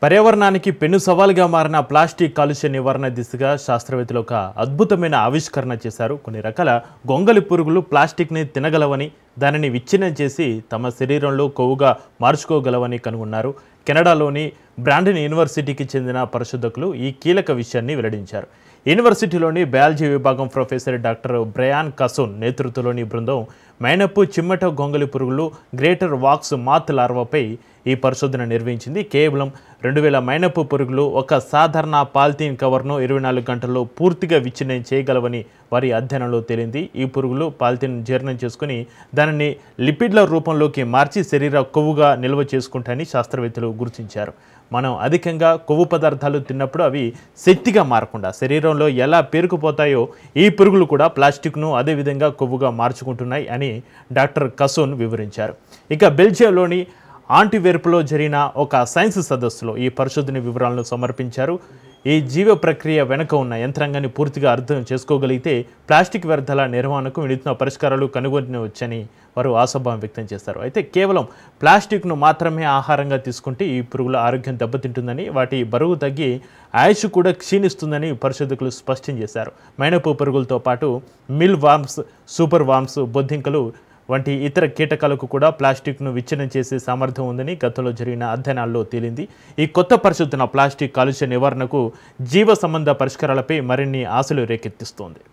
పర్యావరణానికి పెను సవాలుగా మారిన ప్లాస్టిక్ కాలుష్య నివారణ దిశగా శాస్త్రవేత్తలు ఒక అద్భుతమైన ఆవిష్కరణ చేశారు. కొన్ని రకాల గొంగళి పురుగులు ప్లాస్టిక్ని తినగలవని, దానిని విచ్ఛిన్నం చేసి తమ శరీరంలో కొవ్వుగా మార్చుకోగలవని కనుగొన్నారు. కెనడాలోని బ్రాండన్ యూనివర్సిటీకి చెందిన పరిశోధకులు ఈ కీలక విషయాన్ని వెల్లడించారు. యూనివర్సిటీలోని బయాలజీ విభాగం ప్రొఫెసర్ డాక్టర్ బ్రయాన్ కసోన్ నేతృత్వంలోని బృందం మైనపు చిమ్మట గొంగళి పురుగులు గ్రేటర్ వాక్స్ మాత్ లార్వాపై ఈ పరిశోధన నిర్వహించింది. కేవలం 2000 మైనపు పురుగులు ఒక సాధారణ పాలిథీన్ కవర్ను 24 గంటల్లో పూర్తిగా విచ్ఛిన్నం చేయగలవని వారి అధ్యయనంలో తేలింది. ఈ పురుగులు పాలిథీన్ జీర్ణం చేసుకుని దానిని లిపిడ్ల రూపంలోకి మార్చి శరీర కొవ్వుగా నిల్వ చేసుకుంటాయని శాస్త్రవేత్తలు గుర్తించారు. మనం అధికంగా కొవ్వు పదార్థాలు తిన్నప్పుడు అవి శక్తిగా మారకుండా శరీరంలో ఎలా పేరుకుపోతాయో ఈ పురుగులు కూడా ప్లాస్టిక్ను అదేవిధంగా కొవ్వుగా మార్చుకుంటున్నాయి అని డాక్టర్ కసోన్ వివరించారు. ఇక బెల్జియంలోని ఆంటివెర్ప్లో జరిగిన ఒక సైన్స్ సదస్సులో ఈ పరిశోధన వివరాలను సమర్పించారు. ఈ జీవ ప్రక్రియ వెనుక ఉన్న యంత్రాంగాన్ని పూర్తిగా అర్థం చేసుకోగలిగితే ప్లాస్టిక్ వ్యర్థాల నిర్వహణకు వినూత్న పరిష్కారాలు కనుగొనవచ్చని వారు ఆశాభావం వ్యక్తం చేస్తారు. అయితే కేవలం ప్లాస్టిక్ను మాత్రమే ఆహారంగా తీసుకుంటే ఈ పురుగుల ఆరోగ్యం దెబ్బతింటుందని, వాటి బరువు తగ్గి ఆయుష్ కూడా క్షీణిస్తుందని పరిశోధకులు స్పష్టం చేశారు. మైనపు పురుగులతో పాటు మిల్ వార్మ్స్, సూపర్ వార్మ్స్, బొద్దింకలు వంటి ఇతర కీటకాలకు కూడా ప్లాస్టిక్ను విచ్ఛిన్నం చేసే సామర్థ్యం ఉందని గతంలో జరిగిన అధ్యయనాల్లో తేలింది. ఈ కొత్త పరిశోధన ప్లాస్టిక్ కాలుష్య నివారణకు జీవ సంబంధ పరిష్కారాలపై మరిన్ని ఆశలు రేకెత్తిస్తోంది.